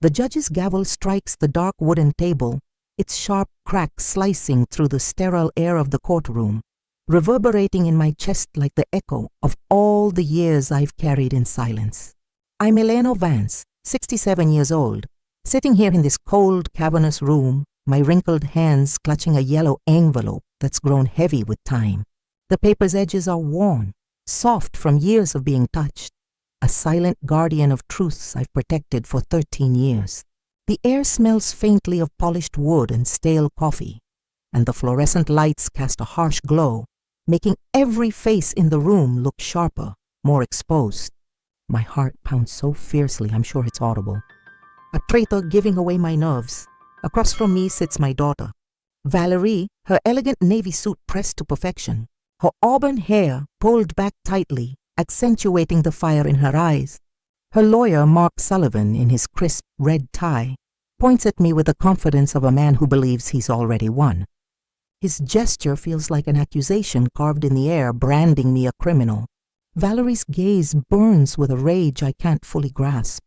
The judge's gavel strikes the dark wooden table, its sharp crack slicing through the sterile air of the courtroom, reverberating in my chest like the echo of all the years I've carried in silence. I'm Eleanor Vance, 67 years old, sitting here in this cold, cavernous room, my wrinkled hands clutching a yellow envelope that's grown heavy with time. The paper's edges are worn, soft from years of being touched, a silent guardian of truths I've protected for 13 years. The air smells faintly of polished wood and stale coffee, and the fluorescent lights cast a harsh glow, making every face in the room look sharper, more exposed. My heart pounds so fiercely I'm sure it's audible. A traitor giving away my nerves. Across from me sits my daughter, Valerie, her elegant navy suit pressed to perfection, her auburn hair pulled back tightly, accentuating the fire in her eyes. Her lawyer, Mark Sullivan, in his crisp red tie, points at me with the confidence of a man who believes he's already won. His gesture feels like an accusation carved in the air, branding me a criminal. Valerie's gaze burns with a rage I can't fully grasp.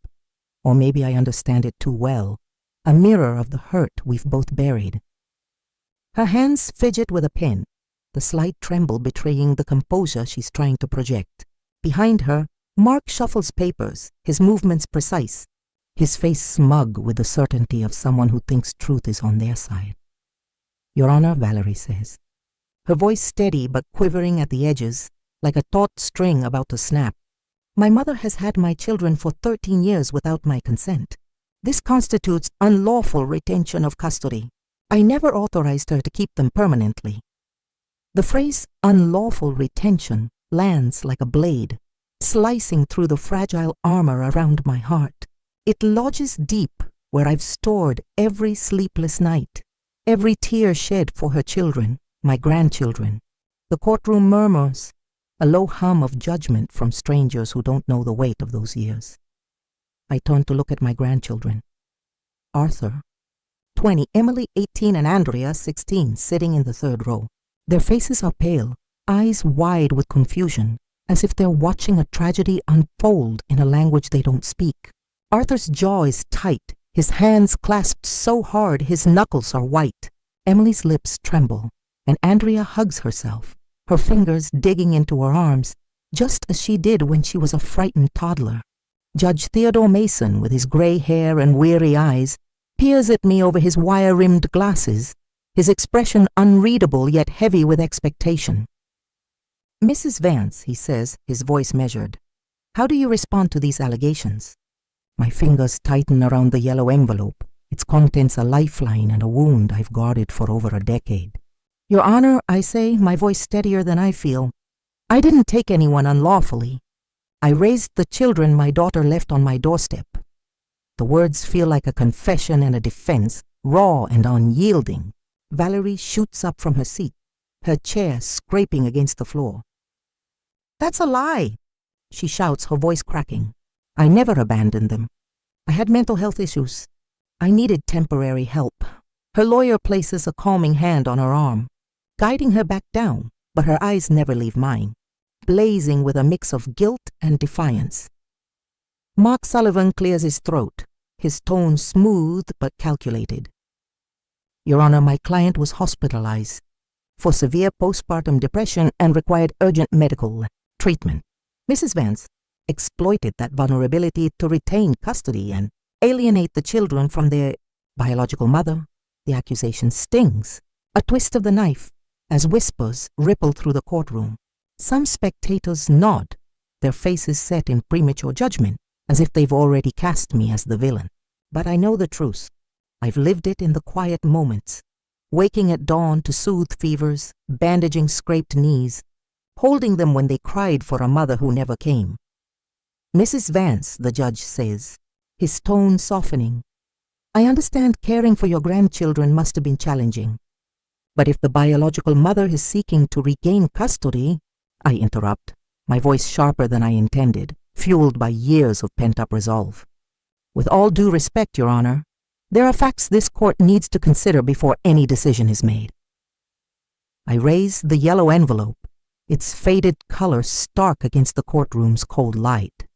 Or maybe I understand it too well, a mirror of the hurt we've both buried. Her hands fidget with a pen, the slight tremble betraying the composure she's trying to project. Behind her, Mark shuffles papers, his movements precise, his face smug with the certainty of someone who thinks truth is on their side. Your Honor, Valerie says, her voice steady but quivering at the edges, like a taut string about to snap. My mother has had my children for 13 years without my consent. This constitutes unlawful retention of custody. I never authorized her to keep them permanently. The phrase unlawful retention lands like a blade, slicing through the fragile armor around my heart. It lodges deep where I've stored every sleepless night, every tear shed for her children, my grandchildren. The courtroom murmurs, a low hum of judgment from strangers who don't know the weight of those years. I turn to look at my grandchildren. Arthur, 20, Emily, 18, and Andrea, 16, sitting in the third row. Their faces are pale, eyes wide with confusion, as if they're watching a tragedy unfold in a language they don't speak. Arthur's jaw is tight, his hands clasped so hard his knuckles are white. Emily's lips tremble, and Andrea hugs herself, her fingers digging into her arms, just as she did when she was a frightened toddler. Judge Theodore Mason, with his gray hair and weary eyes, peers at me over his wire-rimmed glasses, his expression unreadable yet heavy with expectation. Mrs. Vance, he says, his voice measured, how do you respond to these allegations? My fingers tighten around the yellow envelope, its contents a lifeline and a wound I've guarded for over a decade. Your Honor, I say, my voice steadier than I feel, I didn't take anyone unlawfully. I raised the children my daughter left on my doorstep. The words feel like a confession and a defense, raw and unyielding. Valerie shoots up from her seat, her chair scraping against the floor. That's a lie, she shouts, her voice cracking. I never abandoned them. I had mental health issues. I needed temporary help. Her lawyer places a calming hand on her arm, guiding her back down, but her eyes never leave mine, blazing with a mix of guilt and defiance. Mark Sullivan clears his throat, his tone smooth but calculated. Your Honor, my client was hospitalized for severe postpartum depression and required urgent medical treatment. Mrs. Vance exploited that vulnerability to retain custody and alienate the children from their biological mother. The accusation stings, a twist of the knife, as whispers ripple through the courtroom. Some spectators nod, their faces set in premature judgment, as if they've already cast me as the villain. But I know the truth. I've lived it in the quiet moments, waking at dawn to soothe fevers, bandaging scraped knees, holding them when they cried for a mother who never came. Mrs. Vance, the judge says, his tone softening, I understand caring for your grandchildren must have been challenging. But if the biological mother is seeking to regain custody, I interrupt, my voice sharper than I intended, fueled by years of pent-up resolve. With all due respect, Your Honor, there are facts this court needs to consider before any decision is made. I raise the yellow envelope, its faded color stark against the courtroom's cold light.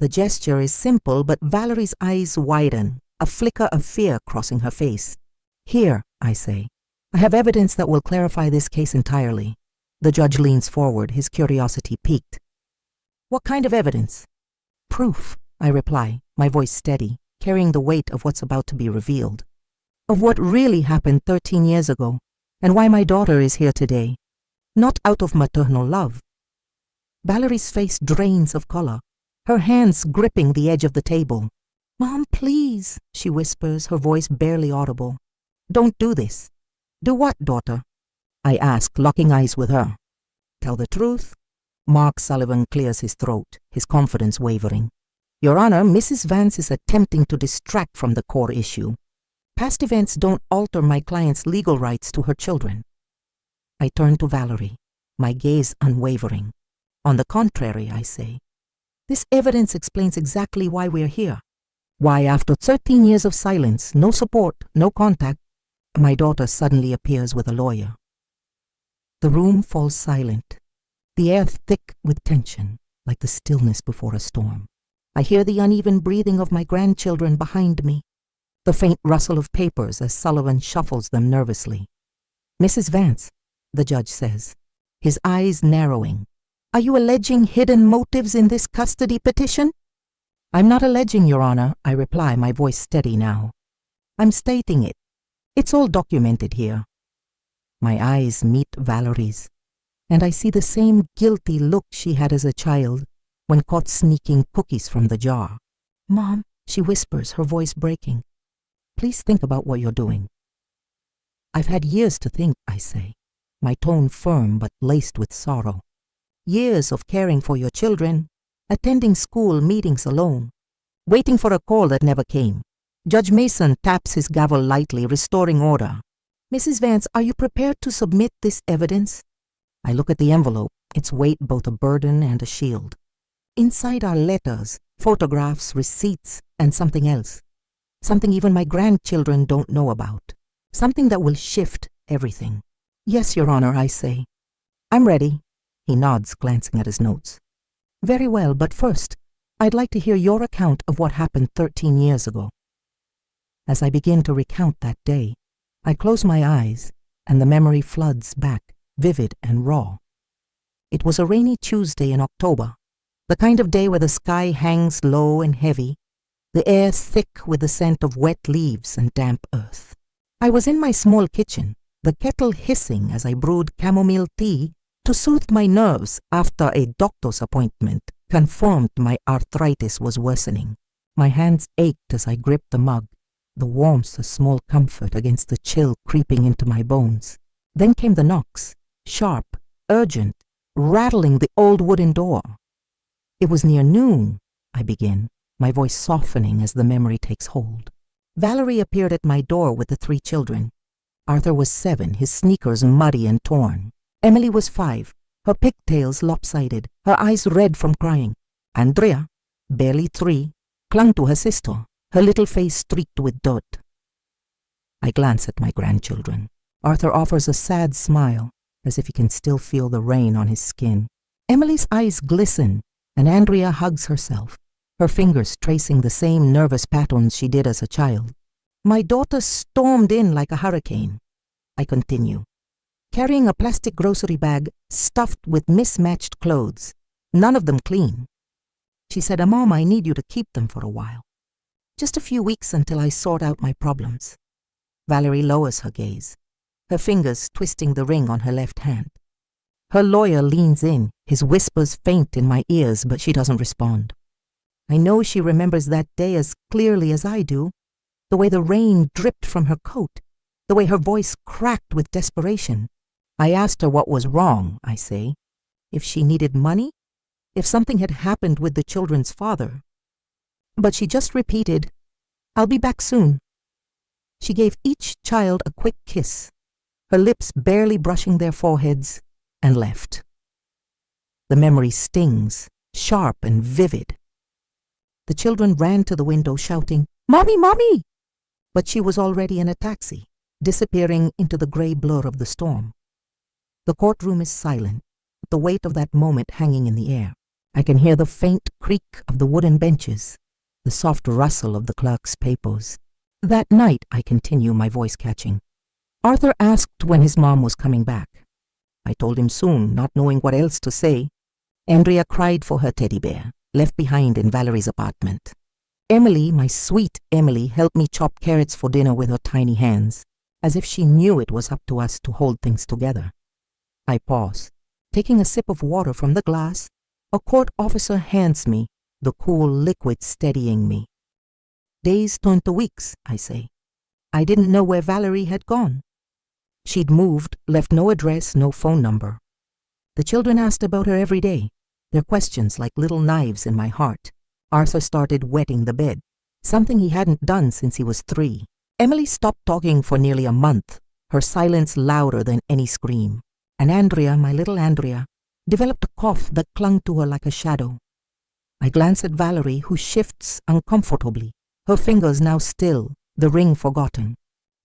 The gesture is simple, but Valerie's eyes widen, a flicker of fear crossing her face. Here, I say. I have evidence that will clarify this case entirely. The judge leans forward, his curiosity piqued. What kind of evidence? Proof, I reply, my voice steady, carrying the weight of what's about to be revealed. Of what really happened 13 years ago, and why my daughter is here today. Not out of maternal love. Valerie's face drains of color, her hands gripping the edge of the table. Mom, please, she whispers, her voice barely audible. Don't do this. Do what, daughter? I ask, locking eyes with her. Tell the truth. Mark Sullivan clears his throat, his confidence wavering. Your Honor, Mrs. Vance is attempting to distract from the core issue. Past events don't alter my client's legal rights to her children. I turn to Valerie, my gaze unwavering. On the contrary, I say, this evidence explains exactly why we're here. Why, after 13 years of silence, no support, no contact, my daughter suddenly appears with a lawyer. The room falls silent, the air thick with tension, like the stillness before a storm. I hear the uneven breathing of my grandchildren behind me, the faint rustle of papers as Sullivan shuffles them nervously. Mrs. Vance, the judge says, his eyes narrowing. Are you alleging hidden motives in this custody petition? I'm not alleging, Your Honor, I reply, my voice steady now. I'm stating it. It's all documented here. My eyes meet Valerie's, and I see the same guilty look she had as a child when caught sneaking cookies from the jar. Mom, she whispers, her voice breaking. Please think about what you're doing. I've had years to think, I say, my tone firm but laced with sorrow. Years of caring for your children, attending school meetings alone, waiting for a call that never came. Judge Mason taps his gavel lightly, restoring order. Mrs. Vance, are you prepared to submit this evidence? I look at the envelope, its weight both a burden and a shield. Inside are letters, photographs, receipts, and something else. Something even my grandchildren don't know about. Something that will shift everything. Yes, Your Honor, I say. I'm ready. He nods, glancing at his notes. Very well, but first, I'd like to hear your account of what happened 13 years ago. As I begin to recount that day, I close my eyes, and the memory floods back, vivid and raw. It was a rainy Tuesday in October, the kind of day where the sky hangs low and heavy, the air thick with the scent of wet leaves and damp earth. I was in my small kitchen, the kettle hissing as I brewed chamomile tea to soothe my nerves after a doctor's appointment confirmed my arthritis was worsening. My hands ached as I gripped the mug, the warmth a small comfort against the chill creeping into my bones. Then came the knocks, sharp, urgent, rattling the old wooden door. It was near noon, I begin, my voice softening as the memory takes hold. Valerie appeared at my door with the 3 children. Arthur was 7, his sneakers muddy and torn. Emily was 5, her pigtails lopsided, her eyes red from crying. Andrea, barely 3, clung to her sister, her little face streaked with dirt. I glance at my grandchildren. Arthur offers a sad smile, as if he can still feel the rain on his skin. Emily's eyes glisten, and Andrea hugs herself, her fingers tracing the same nervous patterns she did as a child. My daughter stormed in like a hurricane. I continue, carrying a plastic grocery bag stuffed with mismatched clothes, none of them clean. She said, Mom, I need you to keep them for a while. Just a few weeks until I sort out my problems. Valerie lowers her gaze, her fingers twisting the ring on her left hand. Her lawyer leans in, his whispers faint in my ears, but she doesn't respond. I know she remembers that day as clearly as I do, the way the rain dripped from her coat, the way her voice cracked with desperation. I asked her what was wrong, I say, if she needed money, if something had happened with the children's father. But she just repeated, I'll be back soon. She gave each child a quick kiss, her lips barely brushing their foreheads, and left. The memory stings, sharp and vivid. The children ran to the window shouting, Mommy, Mommy! But she was already in a taxi, disappearing into the gray blur of the storm. The courtroom is silent, the weight of that moment hanging in the air. I can hear the faint creak of the wooden benches, the soft rustle of the clerk's papers. That night, I continue, my voice catching, Arthur asked when his mom was coming back. I told him soon, not knowing what else to say. Andrea cried for her teddy bear, left behind in Valerie's apartment. Emily, my sweet Emily, helped me chop carrots for dinner with her tiny hands, as if she knew it was up to us to hold things together. I pause. Taking a sip of water from the glass, a court officer hands me the cool liquid steadying me. Days turned to weeks, I say. I didn't know where Valerie had gone. She'd moved, left no address, no phone number. The children asked about her every day, their questions like little knives in my heart. Arthur started wetting the bed, something he hadn't done since he was 3. Emily stopped talking for nearly a month, her silence louder than any scream. And Andrea, my little Andrea, developed a cough that clung to her like a shadow. I glance at Valerie, who shifts uncomfortably, her fingers now still, the ring forgotten.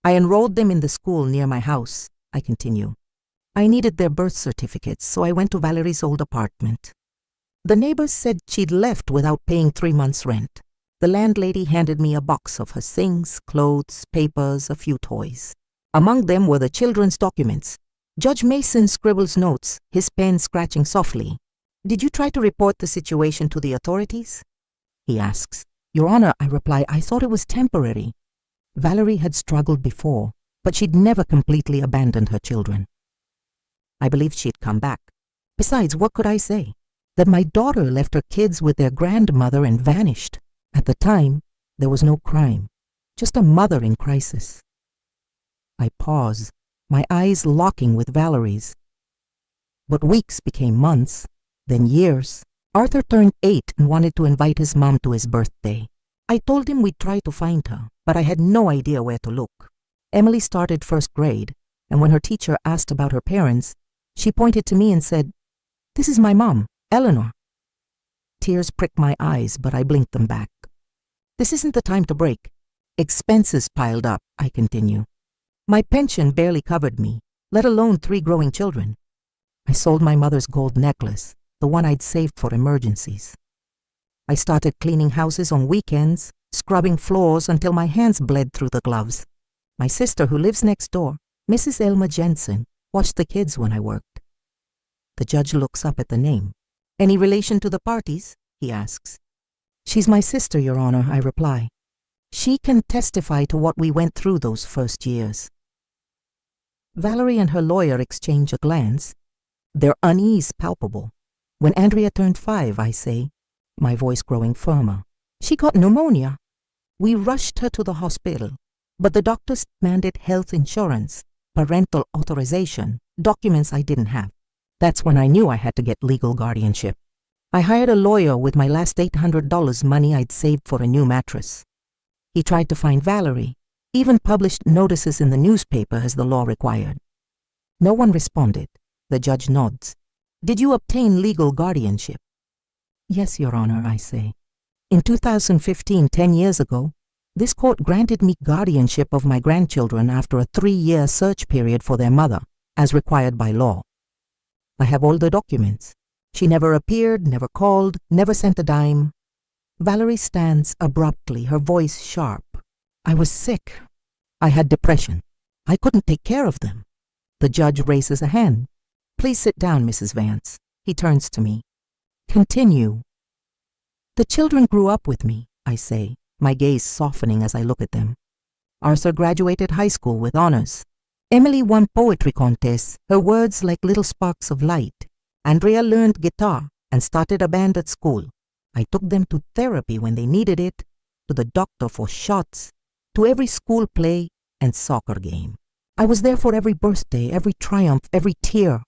I enrolled them in the school near my house, I continue. I needed their birth certificates, so I went to Valerie's old apartment. The neighbors said she'd left without paying 3 months' rent. The landlady handed me a box of her things, clothes, papers, a few toys. Among them were the children's documents. Judge Mason scribbles notes, his pen scratching softly. "Did you try to report the situation to the authorities?" he asks. "Your Honor," I reply, "I thought it was temporary." Valerie had struggled before, but she'd never completely abandoned her children. I believed she'd come back. Besides, what could I say? That my daughter left her kids with their grandmother and vanished. At the time, there was no crime, just a mother in crisis. I pause, my eyes locking with Valerie's. But weeks became months, then years. Arthur turned 8 and wanted to invite his mom to his birthday. I told him we'd try to find her, but I had no idea where to look. Emily started 1st grade, and when her teacher asked about her parents, she pointed to me and said, "This is my mom, Eleanor." Tears pricked my eyes, but I blinked them back. This isn't the time to break. Expenses piled up, I continue. My pension barely covered me, let alone 3 growing children. I sold my mother's gold necklace, the one I'd saved for emergencies. I started cleaning houses on weekends, scrubbing floors until my hands bled through the gloves. My sister, who lives next door, Mrs. Elma Jensen, watched the kids when I worked. The judge looks up at the name. "Any relation to the parties?" he asks. "She's my sister, Your Honor," I reply. "She can testify to what we went through those first years." Valerie and her lawyer exchange a glance, their unease palpable. When Andrea turned 5, I say, my voice growing firmer, "She got pneumonia. We rushed her to the hospital, but the doctors demanded health insurance, parental authorization, documents I didn't have. That's when I knew I had to get legal guardianship. I hired a lawyer with my last $800 money I'd saved for a new mattress. He tried to find Valerie, even published notices in the newspaper as the law required. No one responded. The judge nods. "Did you obtain legal guardianship?" "Yes, Your Honor," I say. "In 2015, 10 years ago, this court granted me guardianship of my grandchildren after a 3-year search period for their mother, as required by law. I have all the documents. She never appeared, never called, never sent a dime." Valerie stands abruptly, her voice sharp. "I was sick. I had depression. I couldn't take care of them." The judge raises a hand. "Please sit down, Mrs. Vance." He turns to me. "Continue." "The children grew up with me," I say, my gaze softening as I look at them. Arthur graduated high school with honors. Emily won poetry contests, her words like little sparks of light. Andrea learned guitar and started a band at school. I took them to therapy when they needed it, to the doctor for shots, to every school play and soccer game. I was there for every birthday, every triumph, every tear.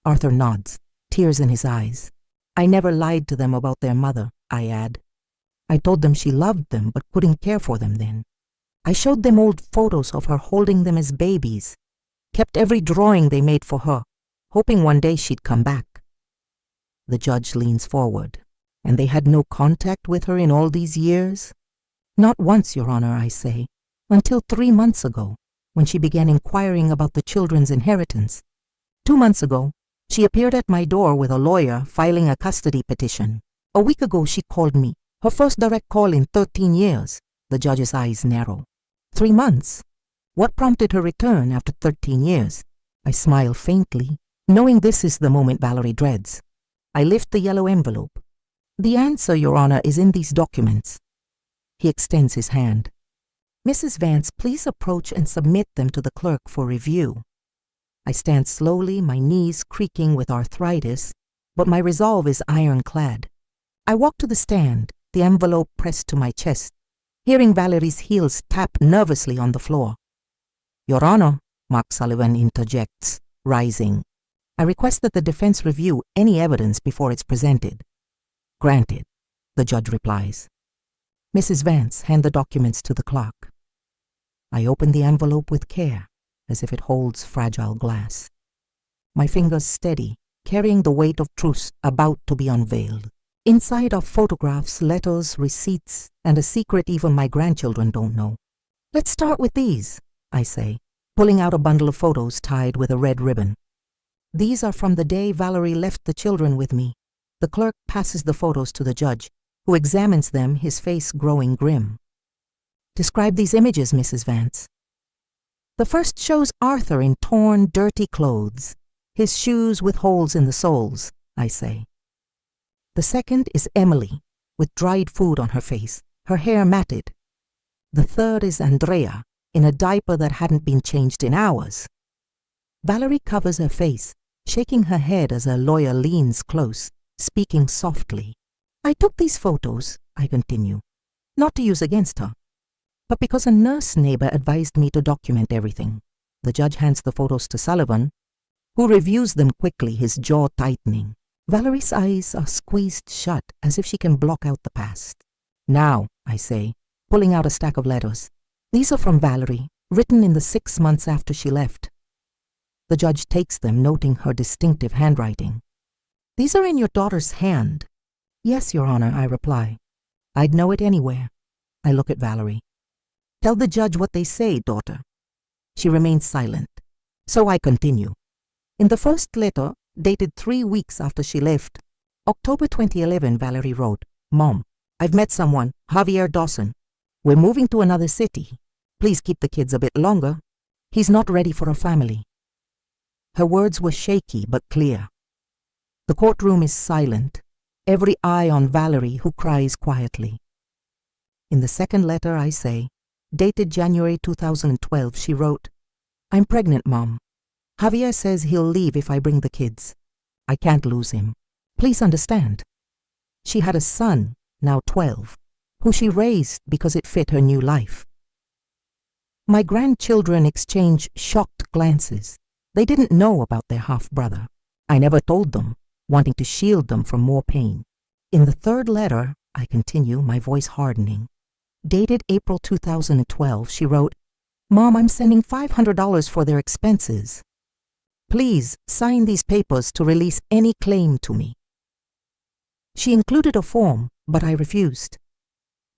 Arthur nods, tears in his eyes. I never lied to them about their mother, I add. I told them she loved them but couldn't care for them then. I showed them old photos of her holding them as babies, kept every drawing they made for her, hoping one day she'd come back. The judge leans forward. "And they had no contact with her in all these years?" "Not once, Your Honor," I say, "until 3 months ago, when she began inquiring about the children's inheritance. 2 months ago, She appeared at my door with a lawyer filing a custody petition. A week ago she called me, her first direct call in 13 years. The judge's eyes narrow. 3 months? What prompted her return after 13 years? I smile faintly, knowing this is the moment Valerie dreads. I lift the yellow envelope. The answer, Your Honor, is in these documents. He extends his hand. Mrs. Vance, please approach and submit them to the clerk for review. I stand slowly, my knees creaking with arthritis, but my resolve is ironclad. I walk to the stand, the envelope pressed to my chest, hearing Valerie's heels tap nervously on the floor. Your Honor, Mark Sullivan interjects, rising. I request that the defense review any evidence before it's presented. Granted, the judge replies. Mrs. Vance, hand the documents to the clerk. I open the envelope with care, as if it holds fragile glass. My fingers steady, carrying the weight of truth about to be unveiled. Inside are photographs, letters, receipts, and a secret even my grandchildren don't know. Let's start with these, I say, pulling out a bundle of photos tied with a red ribbon. These are from the day Valerie left the children with me. The clerk passes the photos to the judge, who examines them, his face growing grim. Describe these images, Mrs. Vance. The first shows Arthur in torn, dirty clothes, his shoes with holes in the soles, I say. The second is Emily, with dried food on her face, her hair matted. The third is Andrea, in a diaper that hadn't been changed in hours. Valerie covers her face, shaking her head as her lawyer leans close, speaking softly. I took these photos, I continue, not to use against her, but because a nurse neighbor advised me to document everything. The judge hands the photos to Sullivan, who reviews them quickly, his jaw tightening. Valerie's eyes are squeezed shut as if she can block out the past. Now, I say, pulling out a stack of letters. These are from Valerie, written in the 6 months after she left. The judge takes them, noting her distinctive handwriting. These are in your daughter's hand. Yes, Your Honor, I reply. I'd know it anywhere. I look at Valerie. Tell the judge what they say, daughter. She remains silent. So I continue. In the first letter, dated 3 weeks after she left, October 2011, Valerie wrote, Mom, I've met someone, Javier Dawson. We're moving to another city. Please keep the kids a bit longer. He's not ready for a family. Her words were shaky but clear. The courtroom is silent, every eye on Valerie, who cries quietly. In the second letter, I say, dated January 2012, she wrote, I'm pregnant, Mom. Javier says he'll leave if I bring the kids. I can't lose him. Please understand. She had a son, now 12, who she raised because it fit her new life. My grandchildren exchange shocked glances. They didn't know about their half-brother. I never told them, wanting to shield them from more pain. In the third letter, I continue, my voice hardening. Dated April 2012, she wrote, Mom, I'm sending $500 for their expenses. Please sign these papers to release any claim to me. She included a form, but I refused.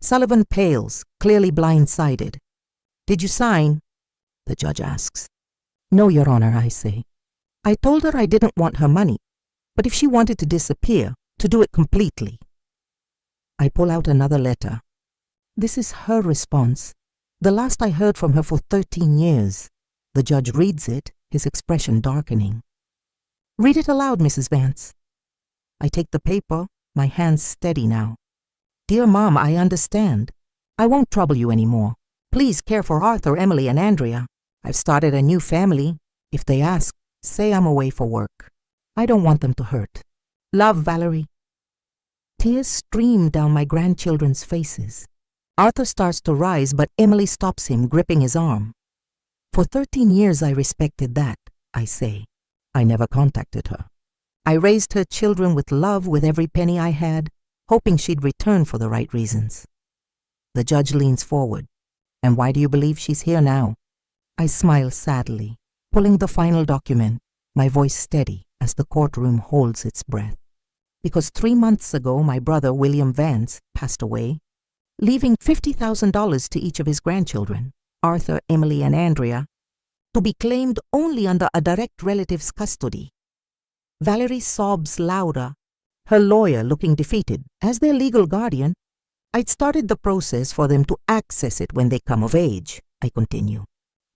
Sullivan pales, clearly blindsided. Did you sign? The judge asks. No, Your Honor, I say. I told her I didn't want her money, but if she wanted to disappear, to do it completely. I pull out another letter. This is her response, the last I heard from her for 13 years. The judge reads it, his expression darkening. Read it aloud, Mrs. Vance. I take the paper, my hands steady now. Dear Mom, I understand. I won't trouble you anymore. Please care for Arthur, Emily, and Andrea. I've started a new family. If they ask, say I'm away for work. I don't want them to hurt. Love, Valerie. Tears stream down my grandchildren's faces. Arthur starts to rise, but Emily stops him, gripping his arm. For 13 years I respected that, I say. I never contacted her. I raised her children with love with every penny I had, hoping she'd return for the right reasons. The judge leans forward. And why do you believe she's here now? I smile sadly, pulling the final document, my voice steady as the courtroom holds its breath. Because 3 months ago my brother William Vance passed away, leaving $50,000 to each of his grandchildren, Arthur, Emily, and Andrea, to be claimed only under a direct relative's custody. Valerie sobs louder, her lawyer looking defeated. As their legal guardian, I'd started the process for them to access it when they come of age, I continue.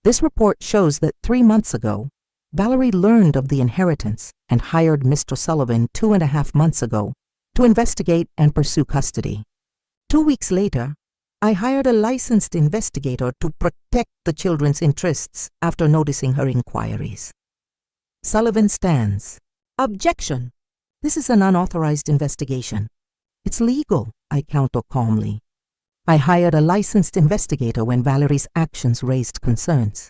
This report shows that 3 months ago, Valerie learned of the inheritance and hired Mr. Sullivan 2.5 months ago to investigate and pursue custody. 2 weeks later, I hired a licensed investigator to protect the children's interests after noticing her inquiries. Sullivan stands. Objection! This is an unauthorized investigation. It's legal, I counter calmly. I hired a licensed investigator when Valerie's actions raised concerns.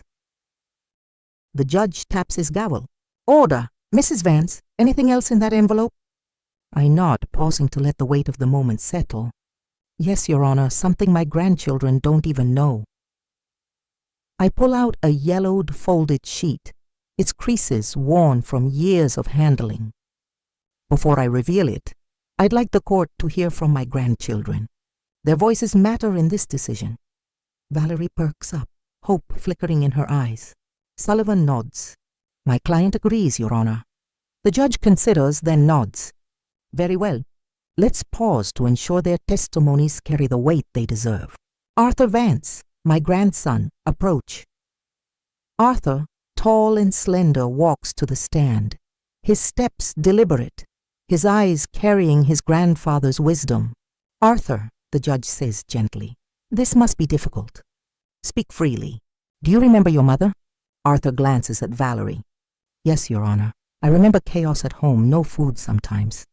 The judge taps his gavel. Order! Mrs. Vance, anything else in that envelope? I nod, pausing to let the weight of the moment settle. Yes, Your Honor, something my grandchildren don't even know. I pull out a yellowed, folded sheet, its creases worn from years of handling. Before I reveal it, I'd like the court to hear from my grandchildren. Their voices matter in this decision. Valerie perks up, hope flickering in her eyes. Sullivan nods. My client agrees, Your Honor. The judge considers, then nods. Very well. Let's pause to ensure their testimonies carry the weight they deserve. Arthur Vance, my grandson, approach. Arthur, tall and slender, walks to the stand, his steps deliberate, his eyes carrying his grandfather's wisdom. Arthur, the judge says gently, this must be difficult. Speak freely. Do you remember your mother? Arthur glances at Valerie. Yes, Your Honor. I remember chaos at home, no food sometimes.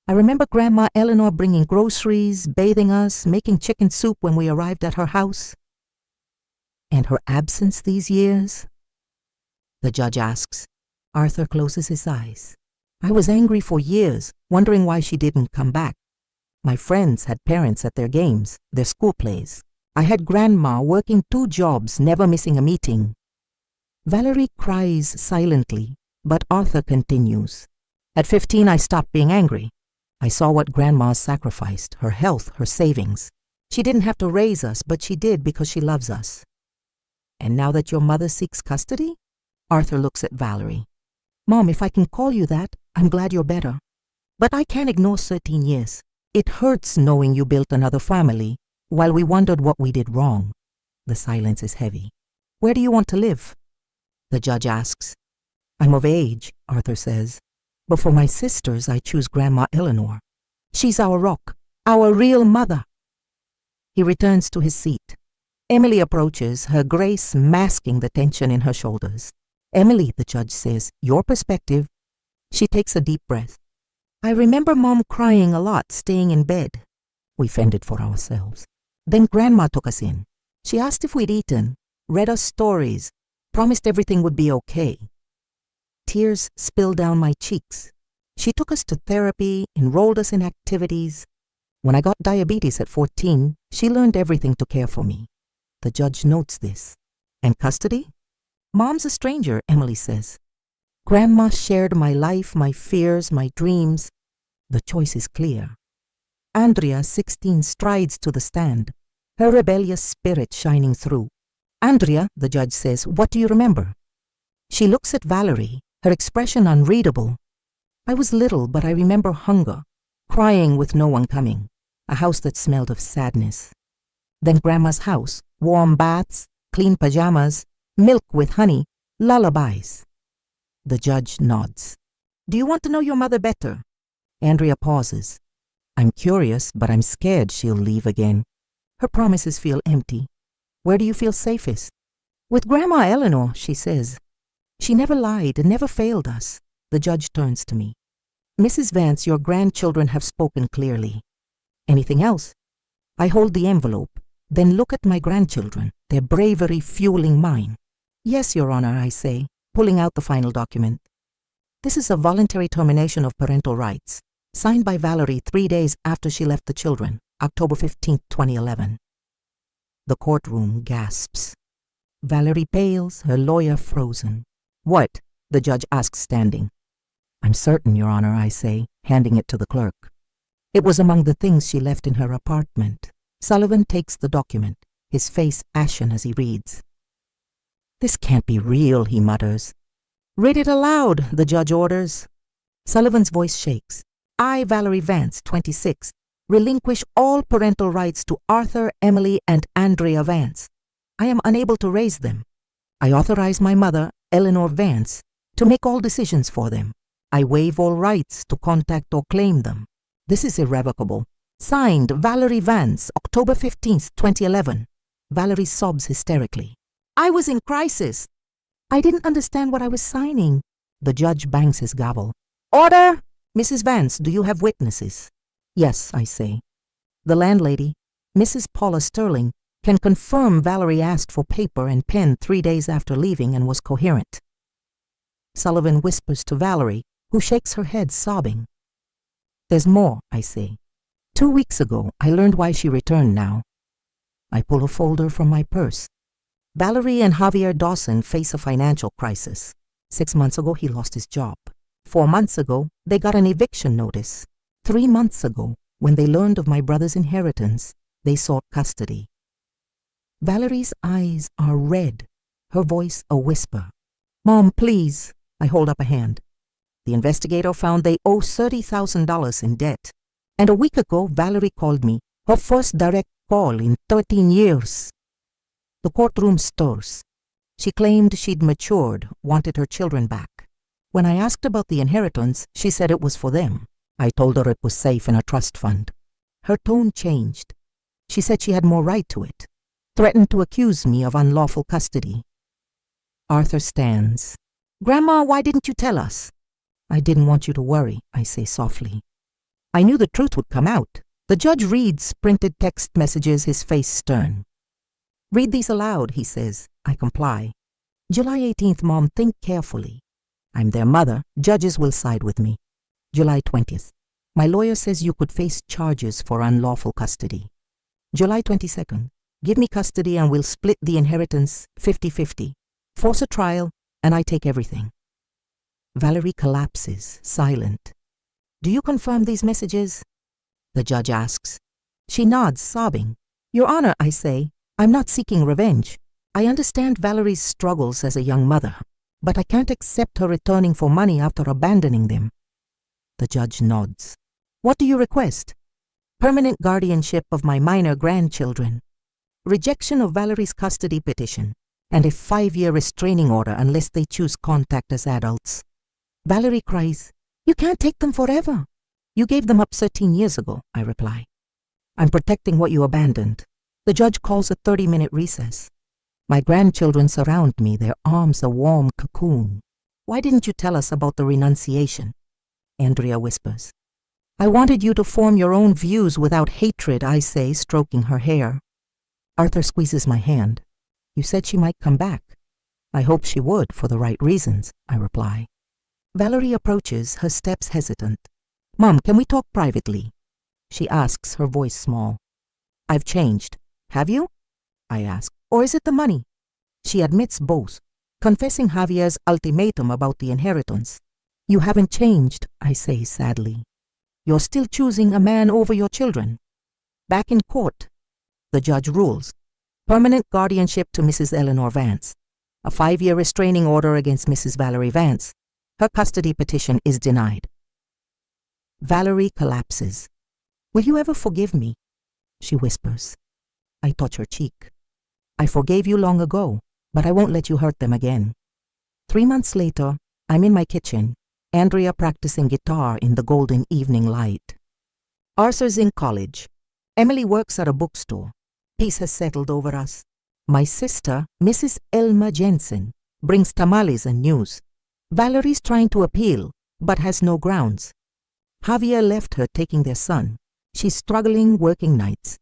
I remember Grandma Eleanor bringing groceries, bathing us, making chicken soup when we arrived at her house. And her absence these years? The judge asks. Arthur closes his eyes. I was angry for years, wondering why she didn't come back. My friends had parents at their games, their school plays. I had Grandma working 2 jobs, never missing a meeting. Valerie cries silently, but Arthur continues. At 15, I stopped being angry. I saw what Grandma sacrificed, her health, her savings. She didn't have to raise us, but she did because she loves us. And now that your mother seeks custody? Arthur looks at Valerie. Mom, if I can call you that, I'm glad you're better. But I can't ignore 13 years. It hurts knowing you built another family while we wondered what we did wrong. The silence is heavy. Where do you want to live? The judge asks. I'm of age, Arthur says. But for my sisters, I choose Grandma Eleanor. She's our rock, our real mother. He returns to his seat. Emily approaches, her grace masking the tension in her shoulders. Emily, the judge says, your perspective. She takes a deep breath. I remember Mom crying a lot, staying in bed. We fended for ourselves. Then Grandma took us in. She asked if we'd eaten, read us stories, promised everything would be okay. Tears spilled down my cheeks. She took us to therapy, enrolled us in activities. When I got diabetes at 14, she learned everything to care for me. The judge notes this. And custody? Mom's a stranger, Emily says. Grandma shared my life, my fears, my dreams. The choice is clear. Andrea, 16, strides to the stand, her rebellious spirit shining through. Andrea, the judge says, what do you remember? She looks at Valerie, her expression unreadable. I was little, but I remember hunger, crying with no one coming, a house that smelled of sadness. Then Grandma's house, warm baths, clean pajamas, milk with honey, lullabies. The judge nods. Do you want to know your mother better? Andrea pauses. I'm curious, but I'm scared she'll leave again. Her promises feel empty. Where do you feel safest? With Grandma Eleanor, she says. She never lied and never failed us. The judge turns to me. Mrs. Vance, your grandchildren have spoken clearly. Anything else? I hold the envelope, then look at my grandchildren, their bravery fueling mine. Yes, Your Honor, I say, pulling out the final document. This is a voluntary termination of parental rights, signed by Valerie 3 days after she left the children, October 15, 2011. The courtroom gasps. Valerie pales, her lawyer frozen. What? The judge asks, standing. I'm certain, Your Honor, I say, handing it to the clerk. It was among the things she left in her apartment. Sullivan takes the document, his face ashen as he reads. This can't be real, he mutters. Read it aloud, the judge orders. Sullivan's voice shakes. I, Valerie Vance, 26, relinquish all parental rights to Arthur, Emily, and Andrea Vance. I am unable to raise them. I authorize my mother, Eleanor Vance, to make all decisions for them. I waive all rights to contact or claim them. This is irrevocable. Signed, Valerie Vance, October 15th, 2011. Valerie sobs hysterically. I was in crisis. I didn't understand what I was signing. The judge bangs his gavel. Order! Mrs. Vance, do you have witnesses? Yes, I say. The landlady, Mrs. Paula Sterling, can confirm Valerie asked for paper and pen 3 days after leaving and was coherent. Sullivan whispers to Valerie, who shakes her head sobbing. There's more, I say. 2 weeks ago, I learned why she returned now. I pull a folder from my purse. Valerie and Javier Dawson face a financial crisis. 6 months ago, he lost his job. 4 months ago, they got an eviction notice. 3 months ago, when they learned of my brother's inheritance, they sought custody. Valerie's eyes are red, her voice a whisper. Mom, please. I hold up a hand. The investigator found they owe $30,000 in debt. And a week ago, Valerie called me, her first direct call in 13 years. The courtroom stirs. She claimed she'd matured, wanted her children back. When I asked about the inheritance, she said it was for them. I told her it was safe in a trust fund. Her tone changed. She said she had more right to it. Threatened to accuse me of unlawful custody. Arthur stands. Grandma, why didn't you tell us? I didn't want you to worry, I say softly. I knew the truth would come out. The judge reads printed text messages, his face stern. Read these aloud, he says. I comply. July 18th, Mom, think carefully. I'm their mother. Judges will side with me. July 20th. My lawyer says you could face charges for unlawful custody. July 22nd. Give me custody and we'll split the inheritance 50-50. Force a trial and I take everything. Valerie collapses, silent. Do you confirm these messages? The judge asks. She nods, sobbing. Your Honor, I say, I'm not seeking revenge. I understand Valerie's struggles as a young mother, but I can't accept her returning for money after abandoning them. The judge nods. What do you request? Permanent guardianship of my minor grandchildren. Rejection of Valerie's custody petition, and a 5-year restraining order unless they choose contact as adults. Valerie cries, You can't take them forever. You gave them up 13 years ago, I reply. I'm protecting what you abandoned. The judge calls a 30-minute recess. My grandchildren surround me, their arms a warm cocoon. Why didn't you tell us about the renunciation? Andrea whispers. I wanted you to form your own views without hatred, I say, stroking her hair. Arthur squeezes my hand. You said she might come back. I hoped she would, for the right reasons, I reply. Valerie approaches, her steps hesitant. Mom, can we talk privately? She asks, her voice small. I've changed. Have you? I ask. Or is it the money? She admits both, confessing Javier's ultimatum about the inheritance. You haven't changed, I say sadly. You're still choosing a man over your children. Back in court, the judge rules. Permanent guardianship to Mrs. Eleanor Vance. A 5-year restraining order against Mrs. Valerie Vance. Her custody petition is denied. Valerie collapses. Will you ever forgive me? She whispers. I touch her cheek. I forgave you long ago, but I won't let you hurt them again. 3 months later, I'm in my kitchen, Andrea practicing guitar in the golden evening light. Arthur's in college. Emily works at a bookstore. Peace has settled over us. My sister, Mrs. Elma Jensen, brings tamales and news. Valerie's trying to appeal, but has no grounds. Javier left her taking their son. She's struggling working nights.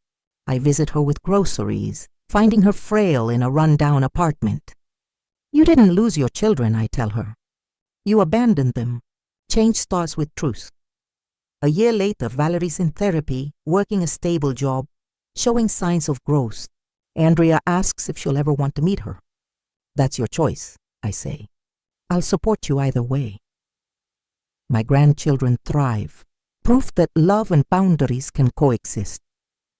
I visit her with groceries, finding her frail in a run-down apartment. You didn't lose your children, I tell her. You abandoned them. Change starts with truth. A year later, Valerie's in therapy, working a stable job, showing signs of growth. Andrea asks if she'll ever want to meet her. That's your choice, I say. I'll support you either way. My grandchildren thrive, proof that love and boundaries can coexist.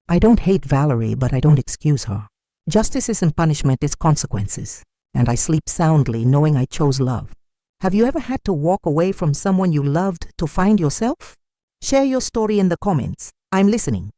I don't hate Valerie, but I don't excuse her. Justice isn't punishment, it's consequences. And I sleep soundly knowing I chose love. Have you ever had to walk away from someone you loved to find yourself? Share your story in the comments. I'm listening.